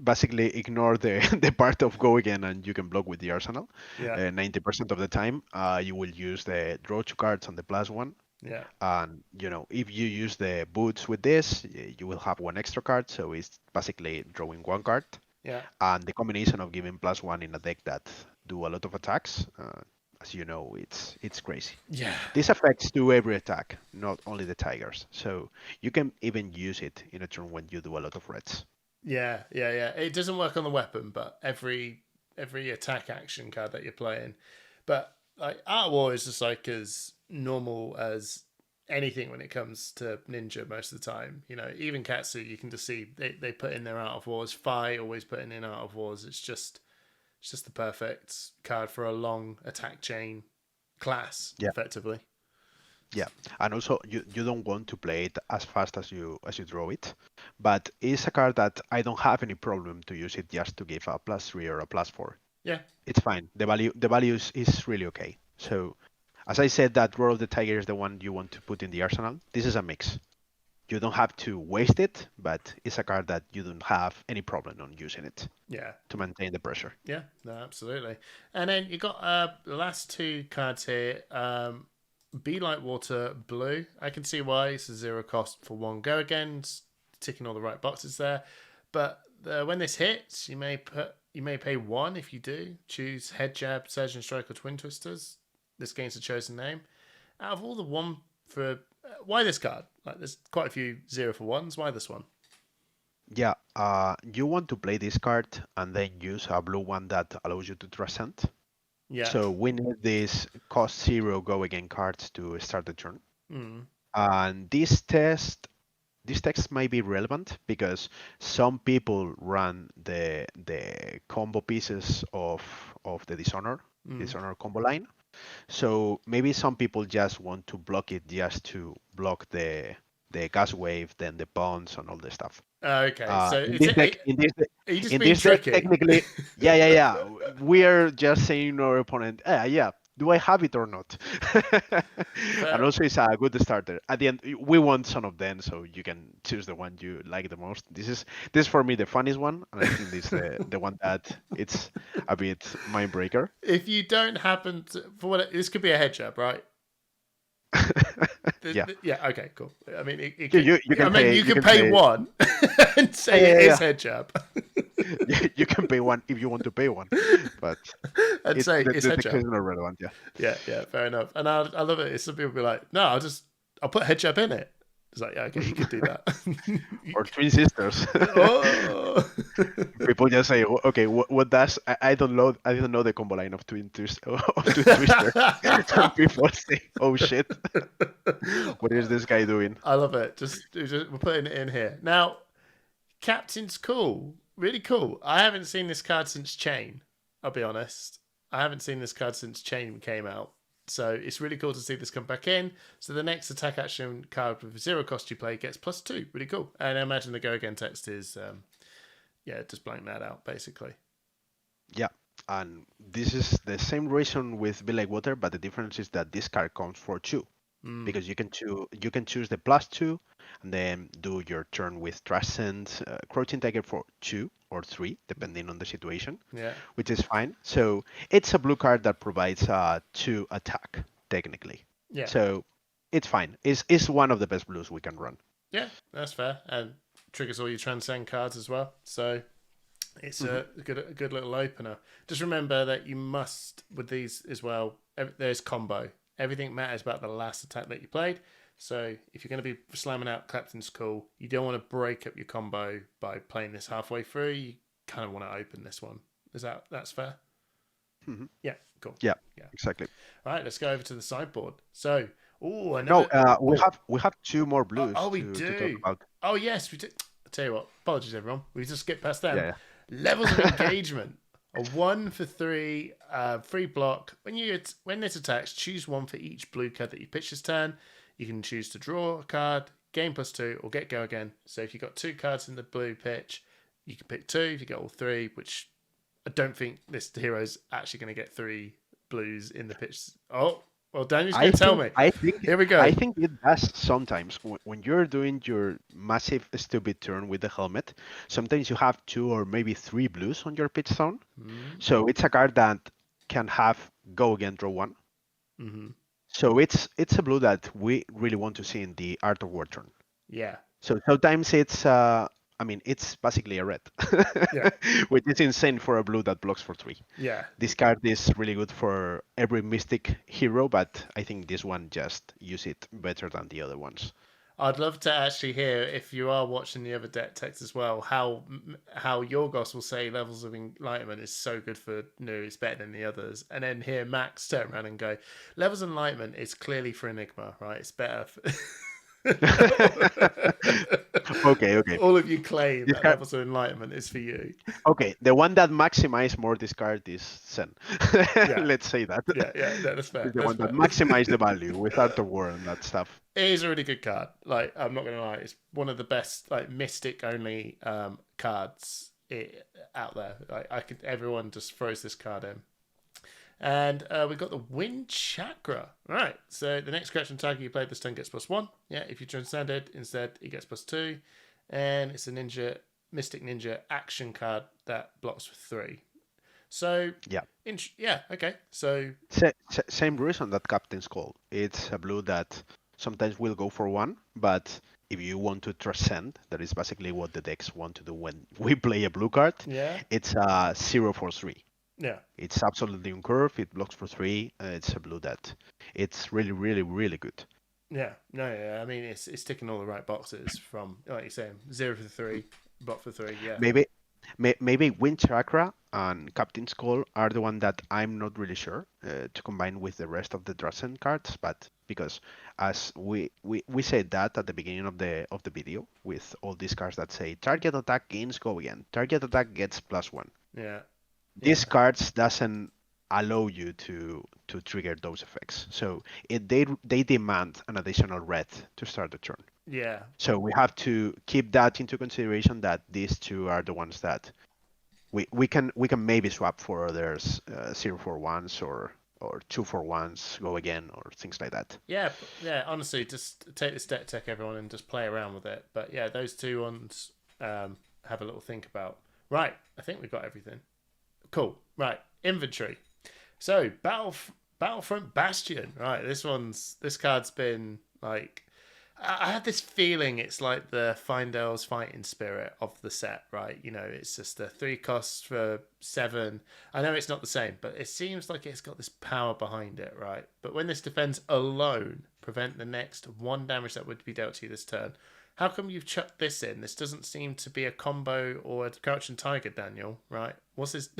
basically ignore the the part of go again and you can block with the arsenal. Yeah, 90% of the time, you will use the draw 2 cards on the +1. yeah, And if you use the boots with this, you will have one extra card, so it's basically drawing 1 card. yeah, And the combination of giving +1 in a deck that do a lot of attacks, as you know, it's crazy. yeah. This affects to every attack, not only the tigers. So you can even use it in a turn when you do a lot of reds. Yeah, yeah, yeah. It doesn't work on the weapon, but every attack action card that you're playing. But like Art of War is just like as normal as anything when it comes to ninja most of the time. You know, even Katsu, you can just see they put in their Art of Wars. Fi always putting in Art of Wars. It's just the perfect card for a long attack chain class, Yeah, effectively. yeah. And also you don't want to play it as fast as you draw it, but it's a card that I don't have any problem to use it just to give a +3 or a +4. Yeah, It's fine. The value is really okay. So as I said, that Roar of the Tiger is the one you want to put in the arsenal. This is a mix. You don't have to waste it, but it's a card that you don't have any problem on using it yeah. to maintain the pressure. Yeah, no, absolutely. And then you got the last 2 cards here. Be Like Water Blue. I can see why it's a 0 cost for 1 go again, ticking all the right boxes there. But when this hits, you may pay 1 if you do. Choose Head Jab, Surgeon Strike, or Twin Twisters. This gains a chosen name. Out of all the one for why this card? Like, there's quite a few 0 for 1s. Why this one? Yeah, you want to play this card and then use a blue one that allows you to transcend. Yeah. So we need these cost 0 go again cards to start the turn. Mm. And this text might be relevant because some people run the combo pieces of the Mm. dishonor combo line. So maybe some people just want to block it just to block the gas wave, then the bounce and all the stuff. Okay, so In it's this deck, are you just in being this deck, tricky? technically, yeah. We are just saying our opponent, yeah. do I have it or not? And Fair. also, it's a good starter. At the end, we want some of them, so you can choose the one you like the most. This for me the funniest one, and I think this the one that it's a bit mind breaker. If you don't happen to, for what this could be a head jab, right? Yeah, Yeah. Okay. Cool. I mean, it you, could. you you I can mean, pay you you could can pay pay one and yeah, say yeah, it yeah, is yeah. head jab, You can pay one if you want to pay one, but and it say the, it's the, head the case jab. is not relevant. Yeah. Yeah. Yeah. Fair enough. And I love it. Some people be like, no, I'll put head jab in it. It's like, yeah, okay, you could do that. Or twin sisters. Oh. People just say, okay, what does I don't know the combo line of twin twister. And people say, oh shit, what is this guy doing? I love it. We're putting it in here now. Captain's cool, really cool. I haven't seen this card since Chain. I'll be honest. I haven't seen this card since Chain came out. So it's really cool to see this come back in. So the next attack action card with 0 cost you play gets +2. Really cool. And I imagine the go again text is, just blank that out basically. Yeah, and this is the same reason with Be Like Water, but the difference is that this card comes for 2. Because you can choose the +2 and then do your turn with Transcend Crouching Tiger for 2 or 3 depending on the situation, Yeah. which is fine. So it's a blue card that provides 2 attack technically. Yeah. So it's fine. It's one of the best blues we can run. Yeah, that's fair. And triggers all your transcend cards as well. So it's a good little opener. Just remember that you must, with these as well, there's combo. Everything matters about the last attack that you played. So if you're going to be slamming out Captain's Call, you don't want to break up your combo by playing this halfway through. You kind of want to open this one. That's fair? Mhm. Yeah, cool. Yeah, Yeah. exactly. All right, let's go over to the sideboard. So, No, we have 2 more blues we to talk do. about. Oh yes, we did. I'll tell you what. Apologies, everyone. We just skipped past them. Yeah, Levels of engagement. A 1 for 3, free block. When this attacks, choose one for each blue card that you pitch this turn. You can choose to draw a card, gain +2, or get go again. So if you've got 2 cards in the blue pitch, you can pick 2. If you get all 3, which I don't think this hero's actually going to get 3 blues in the pitch. Oh, well, Daniel's going to tell me. Here we go. I think it does sometimes when you're doing your massive stupid turn with the helmet. Sometimes you have 2 or maybe 3 blues on your pitch zone. So it's a card that can have go again, draw 1. Mm-hmm. So it's a blue that we really want to see in the Art of War turn. Yeah. So sometimes it's it's basically a red, Yeah. which is insane for a blue that blocks for 3. Yeah. This card is really good for every Mystic hero, but I think this one just use it better than the other ones. I'd love to actually hear, if you are watching the other deck text as well, how Yorgos will say Levels of Enlightenment is so good for new, it's better than the others, and then hear Max turn around and go, Levels of Enlightenment is clearly for Enigma, right? It's better. Okay. All of you claim This that card, Levels of Enlightenment is for you. okay, the one that maximize more this card is Zen. Yeah. Let's say that. Yeah, that's fair. It's the one that maximize the value with Art of War and that stuff. It is a really good card. Like, I'm not gonna lie, it's one of the best like mystic only cards out there. Like, everyone just throws this card in. And we've got the Wind Chakra. Right. So the next creature target you play this turn gets +1. Yeah, if you transcended instead, it gets +2. And it's a Mystic Ninja action card that blocks for 3. So yeah, okay. So same reason that Captain's Call. It's a blue that sometimes will go for 1, but if you want to transcend, that is basically what the decks want to do when we play a blue card. Yeah. It's a 0 for 3. Yeah. It's absolutely uncurved. It blocks for 3. It's a blue that it's really, really, really good. Yeah. No. Yeah. I mean, it's ticking all the right boxes from, like you're saying, 0 for 3, block for 3. Yeah. Maybe Wind Chakra and Captain's Call are the one that I'm not really sure to combine with the rest of the Drazen cards, but because as we said that at the beginning of the video with all these cards that say target attack gains go again, target attack gets +1. Yeah. These cards doesn't allow you to trigger those effects, so they demand an additional red to start the turn. Yeah. So we have to keep that into consideration, that these 2 are the ones that we can maybe swap for others 0 for 1s or or 2-for-1s go again or things like that. Yeah, yeah. Honestly, just take this deck tech, everyone, and just play around with it. But yeah, those two ones, have a little think about. Right, I think we've got everything. Cool. Right, inventory. So Battlefront Bastion. Right, this card's been like. I had this feeling it's like the Findel's fighting spirit of the set, right? You know, it's just a 3 costs for 7. I know it's not the same, but it seems like it's got this power behind it, right? But when this defends alone, prevent the next 1 damage that would be dealt to you this turn. How come you've chucked this in? This doesn't seem to be a combo or a crouching tiger, Daniel, right? What's this?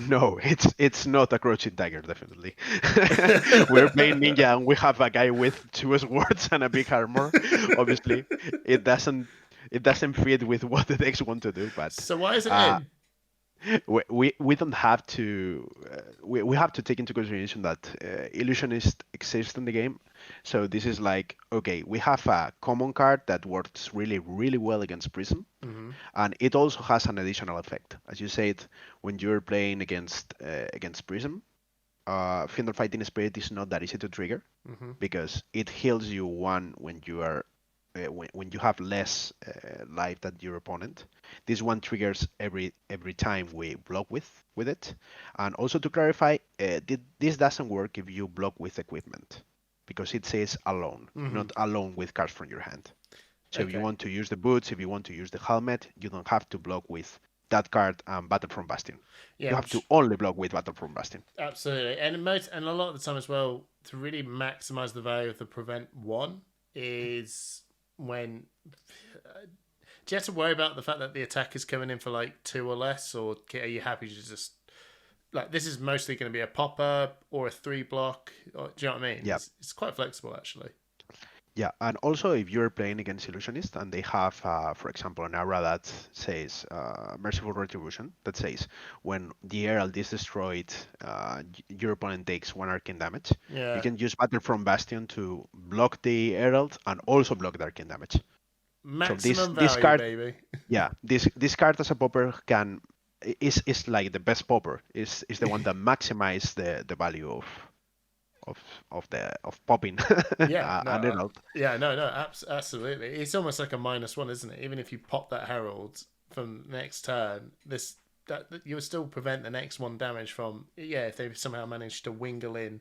No, it's not a crouching tiger, definitely. We're playing ninja and we have a guy with 2 swords and a big armor. Obviously, it doesn't fit with what the decks want to do, but So why is it uh, in? we don't have to we have to take into consideration that illusionist exists in the game. So this is like, okay, we have a common card that works really well against prism, Mm-hmm. and it also has an additional effect, as you said. When you're playing against prism, Fiend of Fighting Spirit is not that easy to trigger Mm-hmm. because it heals you 1 when you are when you have less life than your opponent. This one triggers every time we block with it. And also to clarify, this doesn't work if you block with equipment because it says alone, Mm-hmm. not alone with cards from your hand. So if you Okay. want to use the boots, if you want to use the helmet, you don't have to block with that card and Battle from Bastion. Yeah, You have to only block with Battle from Bastion. absolutely. And a lot of the time as well, to really maximize the value of the prevent 1 is when. Do you have to worry about the fact that the attack is coming in for like 2 or less, or are you happy to just like this is mostly going to be a popper or a 3 block? Or, do you know what I mean? Yeah. It's quite flexible actually. Yeah, and also if you're playing against Illusionist and they have, for example, an aura that says Merciful Retribution, that says when the Herald is destroyed, your opponent takes 1 arcane damage. You Yeah, can use Battle from Bastion to block the Herald and also block the arcane damage. So this maximum this value, card, baby. yeah, this card as a popper can is like the best popper. Is the one that maximize the value of of popping Yeah, no, an Herald. yeah, no, absolutely. It's almost like a -1, isn't it? Even if you pop that herald from next turn, that you would still prevent the next 1 damage from. Yeah, if they somehow manage to wingle in,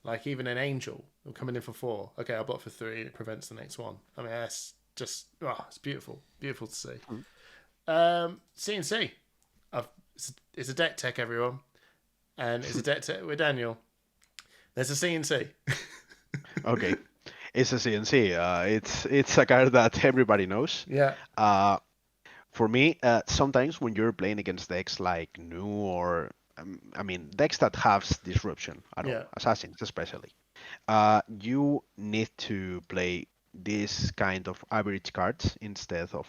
like even an angel coming in for 4. Okay, I'll block for 3. And it prevents the next 1. I mean, that's just it's beautiful, beautiful to see. CNC, it's a deck tech, everyone, and it's a deck tech with Daniel. There's a CNC. Okay, it's a CNC. It's a card that everybody knows. Yeah. Uh, for me, sometimes when you're playing against decks like Nu or I mean decks that have disruption at all, Yeah. assassins especially, you need to play this kind of average cards instead of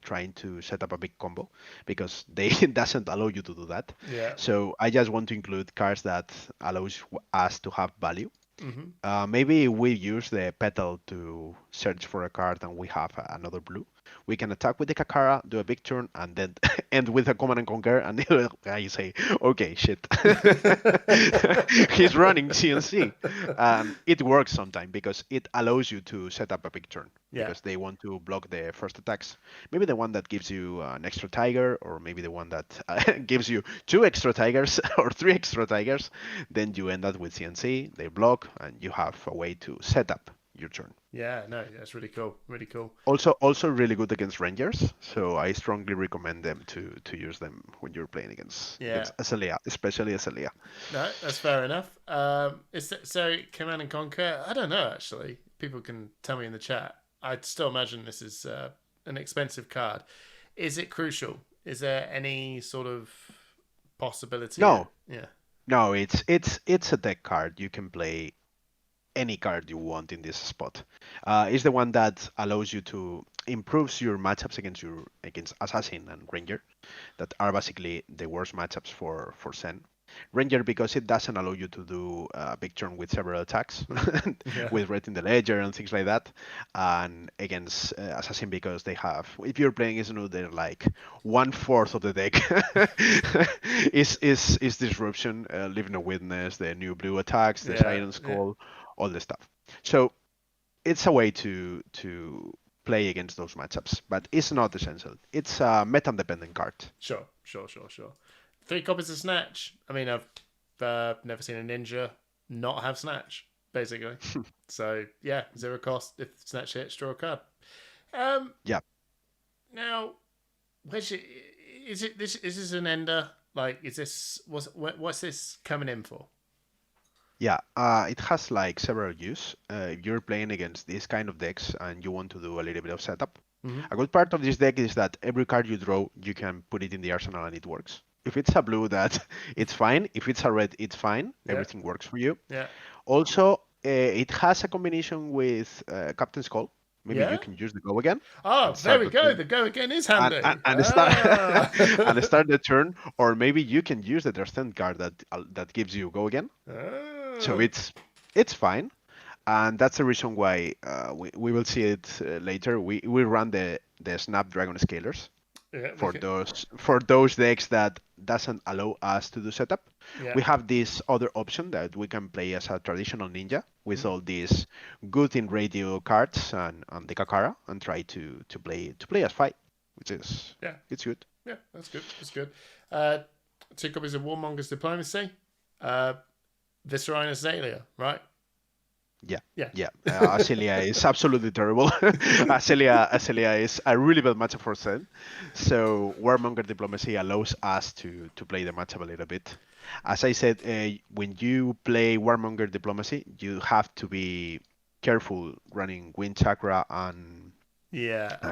trying to set up a big combo because they doesn't allow you to do that. Yeah. So I just want to include cards that allows us to have value. Mm-hmm. Maybe we use the petal to search for a card and we have another blue. We can attack with the Kakara, do a big turn, and then end with a Command and Conquer, and the other guy say, okay, shit. He's running CNC. It works sometimes because it allows you to set up a big turn Yeah. because they want to block the first attacks. Maybe the one that gives you an extra tiger, or maybe the one that gives you 2 extra tigers or 3 extra tigers. Then you end up with CNC, they block, and you have a way to set up your turn. Yeah. No, that's really cool. Really cool. Also really good against rangers, so I strongly recommend them to use them when you're playing Yeah. against Azalea, especially Azalea. No, that's fair enough. So Command and Conquer? I don't know actually. People can tell me in the chat. I'd still imagine this is an expensive card. Is it crucial? Is there any sort of possibility? No, Yeah. no, it's a deck card. You can play any card you want in this spot. It's the one that allows you to improves your matchups against assassin and ranger, that are basically the worst matchups for Zen. Ranger because it doesn't allow you to do a big turn with several attacks, Yeah. with Red in the Ledger and things like that. And against Assassin because they have, if you're playing Isnu, they're like 1/4 of the deck is Disruption, Living a Witness, the new blue attacks, the Yeah. Siren's Yeah. Call, all the stuff. So it's a way to play against those matchups, but it's not essential. It's a meta-dependent card. Sure. Sure. Sure. Sure. 3 copies of Snatch. I mean, I've never seen a ninja not have Snatch, basically. So yeah, 0 cost. If Snatch hits, draw a card. Um. Yeah. Now, where's it? Is it this? Is this an ender? Like, is this? What's this coming in for? Yeah, it has like several use. If you're playing against this kind of decks and you want to do a little bit of setup, Mm-hmm. a good part of this deck is that every card you draw, you can put it in the arsenal and it works. If it's a blue, that it's fine. If it's a red, it's fine. Yeah. Everything works for you. Yeah. Also, it has a combination with Captain's Call. Maybe Yeah. you can use the go again. Oh, and there start we the go. turn. The go again is handy. And start and start the turn, or maybe you can use the Transcend card that gives you go again. So it's fine, and that's the reason why we will see it later. We run the Snapdragon Scalers Yeah, for those decks that doesn't allow us to do setup. yeah. We have this other option that we can play as a traditional ninja with all these good in radio cards and the Kakara and try to play as fight, which is it's good. Yeah, that's good. That's good. 2 copies of Warmonger's Diplomacy. Viscera and Azalea, right? Yeah. Acelia is absolutely terrible. Acelia is a really bad matchup for Zen. So Warmonger Diplomacy allows us to play the matchup a little bit. As I said, when you play Warmonger Diplomacy, you have to be careful running Wind Chakra and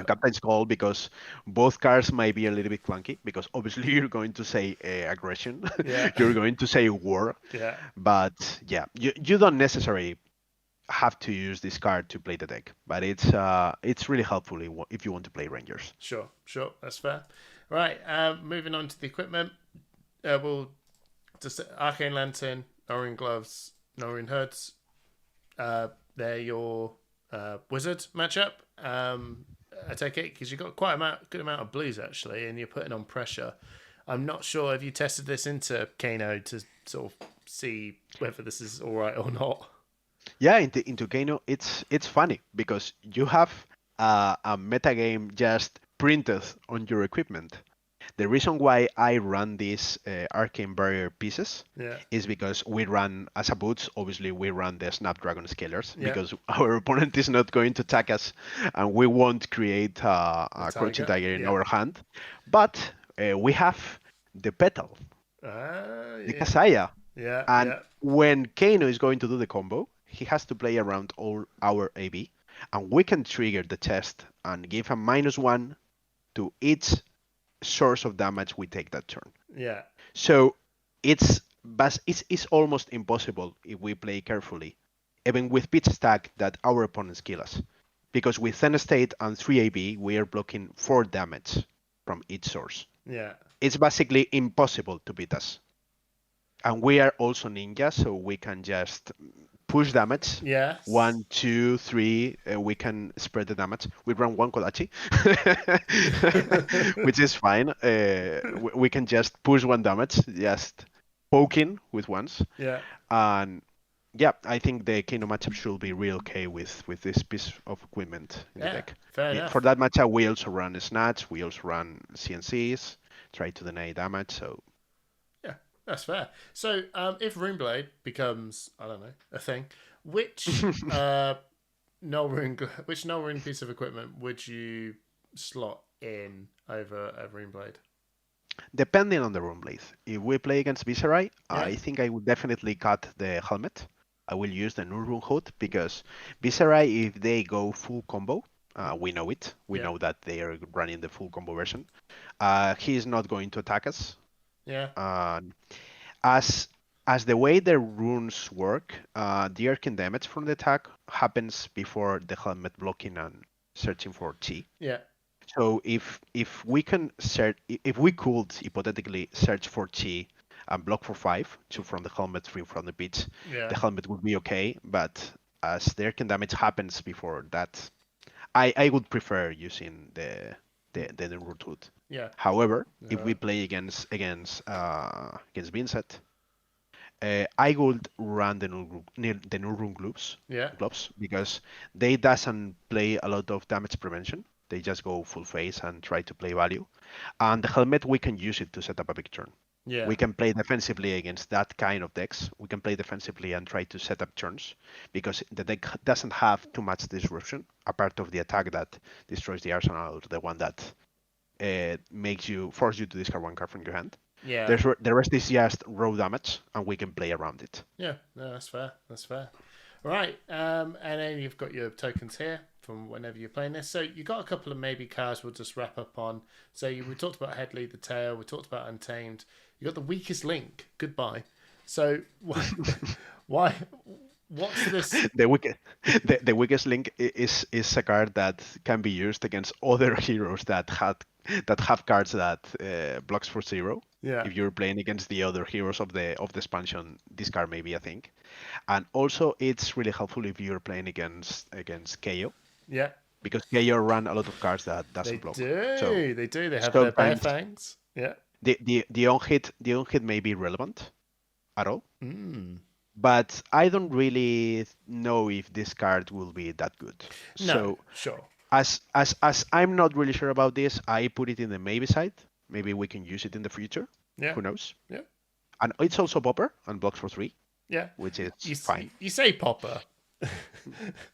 Captain's Call because both cards might be a little bit clunky because obviously you're going to say aggression, you're going to say war, but yeah, you don't necessarily have to use this card to play the deck, but it's really helpful if you want to play Rangers. Sure, that's fair. Right, moving on to the equipment. We'll just Arcane Lantern, Norrin Gloves, Norrin Hoods. They're your wizard matchup. I take it because you've got quite a good amount of blues actually, and you're putting on pressure. I'm not sure if you tested this into Kano to sort of see whether this is all right or not. Yeah, into Kano, it's funny because you have a metagame just printed on your equipment. The reason why I run these Arcane Barrier pieces is because we run, as a boots, obviously we run the Snapdragon Scalers because our opponent is not going to attack us and we won't create a Crouching Tiger in our hand. But we have the Petal, the Kasaya. And when Kano is going to do the combo, he has to play around all our AB, and we can trigger the test and give a -1 to each source of damage we take that turn. Yeah. So it's almost impossible if we play carefully, even with pitch stack, that our opponents kill us, because with Zen State and 3 AB we are blocking 4 damage from each source. Yeah. It's basically impossible to beat us. And we are also ninja, so we can just push damage. Yes. 1, 2, 3. We can spread the damage. We run 1 Kodachi, which is fine. We can just push 1 damage, just poking with ones. Yeah. And yeah, I think the Kano matchup should be real okay with this piece of equipment in the deck. Fair enough. For that matchup, we also run Snatch. We also run CNCs, try to deny damage. So. That's fair. So, if Runeblade becomes, I don't know, a thing, which null rune piece of equipment would you slot in over a Runeblade? Depending on the Runeblade. If we play against Viserai, I think I would definitely cut the helmet. I will use the Nurun Hood because Viserai, if they go full combo, we know it. We know that they are running the full combo version. He is not going to attack us. Yeah. As the way the runes work, the arcane damage from the attack happens before the helmet blocking and searching for chi. Yeah. So if we can search, if we could hypothetically search for chi and block for 5, 2 from the helmet, 3 from the beach, Yeah. the helmet would be okay. But as the arcane damage happens before that, I would prefer using the new root. Yeah. However, if we play against Vincent, I would run the new rune Yeah. gloves because they doesn't play a lot of damage prevention. They just go full face and try to play value. And the helmet, we can use it to set up a big turn. Yeah. We can play defensively against that kind of decks. We can play defensively and try to set up turns because the deck doesn't have too much disruption, apart of the attack that destroys the arsenal, or the one that force you to discard one card from your hand. Yeah. The rest is just raw damage, and we can play around it. Yeah. No, that's fair. That's fair. Right. And then you've got your tokens here from whenever you're playing this. So you got a couple of maybe cards we'll just wrap up on. So we talked about Headley, the Tail. We talked about Untamed. You got the weakest link. Goodbye. So why? What's this? The weakest link is a card that can be used against other heroes that have cards that blocks for 0. Yeah. If you're playing against the other heroes of the expansion, this card may be a thing. And also, it's really helpful if you're playing against KO. Yeah. Because KO run a lot of cards that doesn't block. They do. They have their bare fangs. Yeah. The on hit may be relevant at all. Mm. But I don't really know if this card will be that good. No, so sure. As I'm not really sure about this, I put it in the maybe side. Maybe we can use it in the future. Yeah. Who knows? Yeah. And it's also popper and blocks for 3. Yeah. Which is fine. You say popper.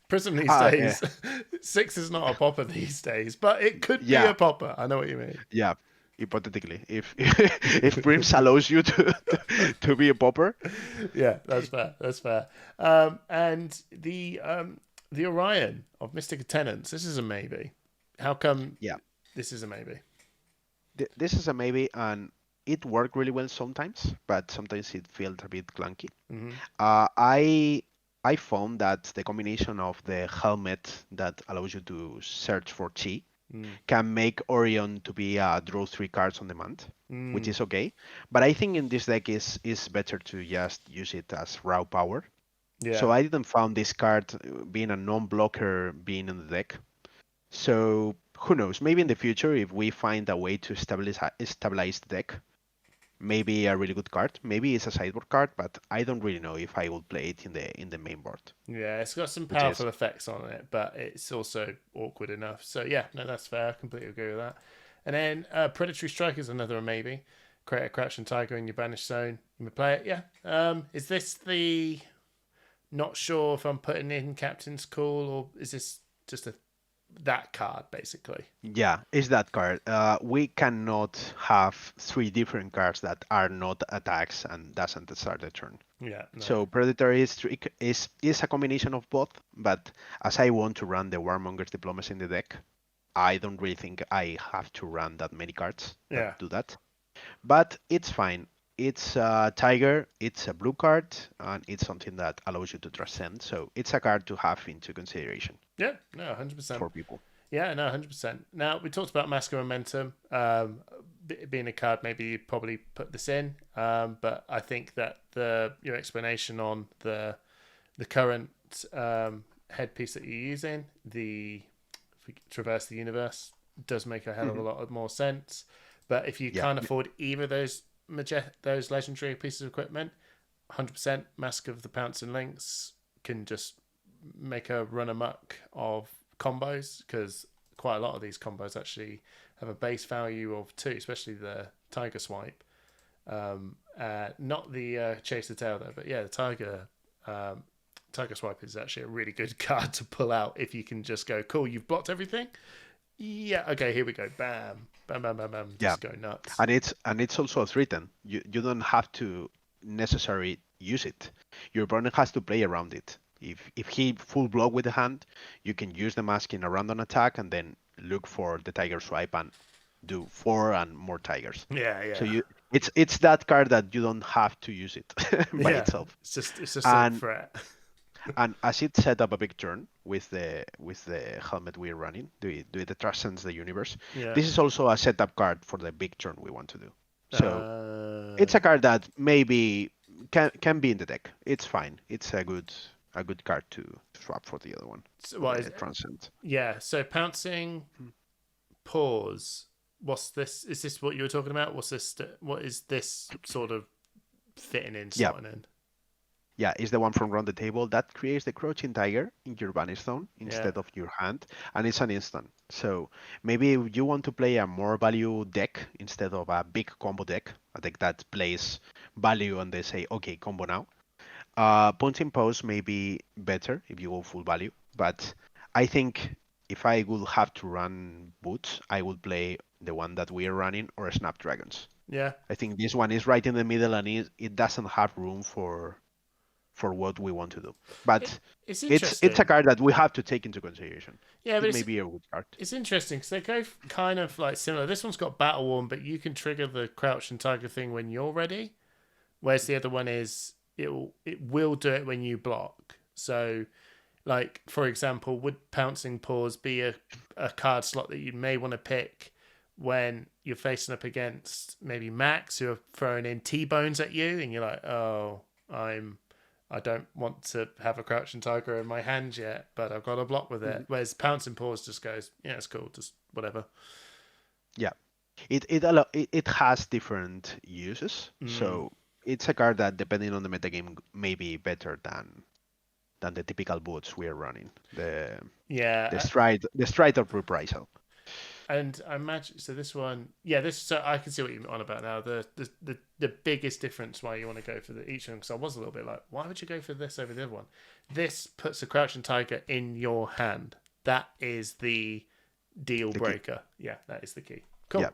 Prism these days. Yeah. 6 is not a popper these days, but it could be a popper. I know what you mean. Yeah. Hypothetically, if Prims allows you to be a popper. Yeah, that's fair. That's fair. And the Orion of Mystic Tenants, this is a maybe. How come this is a maybe? This is a maybe, and it worked really well sometimes, but sometimes it felt a bit clunky. Mm-hmm. I found that the combination of the helmet that allows you to search for chi can make Orion to be draw 3 cards on demand, which is okay. But I think in this deck is better to just use it as raw power. Yeah. So I didn't found this card being a non-blocker being in the deck. So who knows? Maybe in the future, if we find a way to stabilize the deck, maybe a really good card. Maybe it's a sideboard card, but I don't really know if I will play it in the main board. Yeah, it's got some powerful effects on it, but it's also awkward enough. So yeah, no, that's fair. I completely agree with that. And then Predatory Strike is another maybe. Create a Crouching Tiger in your banished zone. You may play it. Yeah. Is this the? Not sure if I'm putting in Captain's Call, or is this just that card basically? Yeah, it's that card. We cannot have 3 different cards that are not attacks and doesn't start the turn. Yeah. No. So Predatory is a combination of both, but as I want to run the Warmonger's Diplomacy in the deck, I don't really think I have to run that many cards that do that. But it's fine. It's a Tiger, it's a blue card, and it's something that allows you to transcend. So it's a card to have into consideration. Yeah, no, 100%. For people. Yeah, no, 100%. Now, we talked about Mask of Momentum being a card. Maybe you'd probably put this in. But I think that your explanation on the current headpiece that you're using, the Traverse the Universe, does make a hell of a lot more sense. But if you can't afford either of those legendary pieces of equipment, 100% Mask of the Pouncing Lynx can just make a run amok of combos, because quite a lot of these combos actually have a base value of 2, especially the Tiger Swipe. Not the Chase the Tail though, but yeah, the Tiger Swipe is actually a really good card to pull out if you can just go, cool, you've blocked everything. Yeah, okay, here we go. Bam. Bam, bam, bam, bam. Just go nuts. And it's also a threaten. You don't have to necessarily use it. Your opponent has to play around it. If he full block with the hand, you can use the mask in a random attack and then look for the Tiger Swipe and do 4 and more tigers. Yeah. So it's that card that you don't have to use it by itself. It's just a threat. And as it set up a big turn with the helmet we're running, do it transcends the universe. Yeah. This is also a setup card for the big turn we want to do. So It's a card that maybe can be in the deck. It's fine. It's a good card to swap for the other one. So For what the is it? Transcend. Yeah. So pouncing, pause. What's this? Is this what you were talking about? What's this? What is this sort of fitting in, Yeah, slotting in? yeah, it's the one from Round the Table that creates the Crouching Tiger in your Banish Zone Yeah. instead of your hand, and it's an instant. So maybe if you want to play a more value deck instead of a big combo deck, a deck that plays value and they say, okay, combo now. Punching Pose may be better if you go full value, but I think if I would have to run Boots, I would play the one that we are running or Snapdragons. Yeah. I think this one is right in the middle and it doesn't have room for what we want to do. It, But it's it's a interesting. card that we have to take into consideration. Yeah, but It may be a good card. it's interesting because they go kind of like similar. This one's got Battle Worn, but you can trigger the Crouch and Tiger thing when you're ready. Whereas the other one is it will do it when you block. So, like for example, would Pouncing Paws be a card slot that you may want to pick when you're facing up against maybe Max who are throwing in T-bones at you, and you're like, oh, I don't want to have a Crouching Tiger in my hand yet, but I've got to block with it. Mhm. Whereas Pouncing Paws just goes, yeah, it's cool, just whatever. Yeah, it has different uses. Mm, So it's a card that, depending on the metagame, may be better than the typical boots we are running. The yeah, stride of reprisal. and I imagine so. This one, yeah, this. So I can see what you're on about now. The biggest difference why you want to go for each one, because I was a little bit like, why would you go for this over the other one? This puts a Crouching Tiger in your hand. That is the deal The key. breaker. Yeah, that is the key. Cool. Yeah,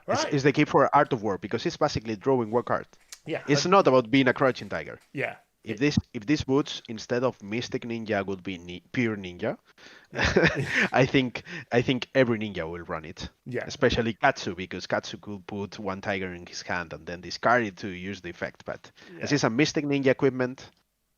Right. it's the key for Art of War because it's basically drawing one card. Yeah. It's not about being a Crouching Tiger. Yeah. If these boots instead of Mystic Ninja would be pure Ninja, Yeah. I think every ninja will run it, Yeah. especially Katsu because Katsu could put one tiger in his hand and then discard it to use the effect. But as Yeah. it's a Mystic Ninja equipment,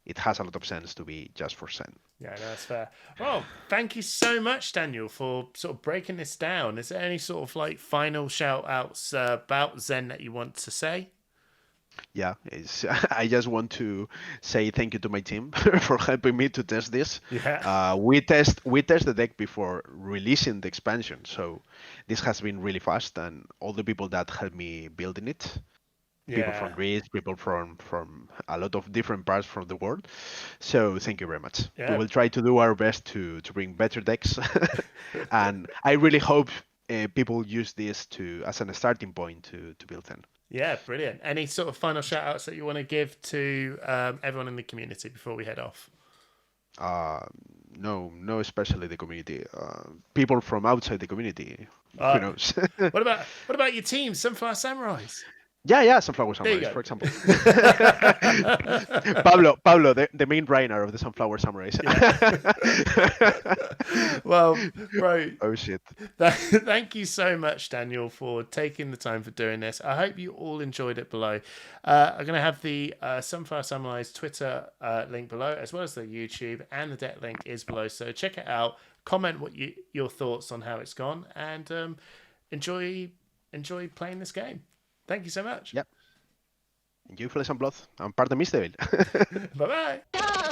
it has a lot of sense to be just for Zen. Yeah, no, that's fair. Well, thank you so much, Daniel, for sort of breaking this down. Is there any sort of like final shout outs about Zen that you want to say? Yeah, I just want to say thank you to my team for helping me to test this. Yeah. We test the deck before releasing the expansion, so this has been really fast, and all the people that helped me building it, people from Yeah. Greece, people from a lot of different parts from the world. So thank you very much. We Yeah. will try to do our best to bring better decks, and I really hope people use this to as a starting point to build them. Yeah, brilliant. Any sort of final shout outs that you want to give to everyone in the community before we head off? Uh, no, especially the community. People from outside the community. Who Uh, knows? what about your team, Sunflower Samurais? Yeah, Sunflower There you Samurais, for go. example. Pablo, the main Rainer of the Sunflower Samurais. Well, bro, Oh shit. thank you so much, Daniel, for taking the time for doing this. I hope you all enjoyed it below. I'm going to have the Sunflower Samurai's Twitter link below, as well as the YouTube, and the deck link is below. So check it out. Comment your thoughts on how it's gone, and enjoy playing this game. Thank you so much. Yep. Enjoy Flesh and Blood. And pardon me, Devil. Bye bye.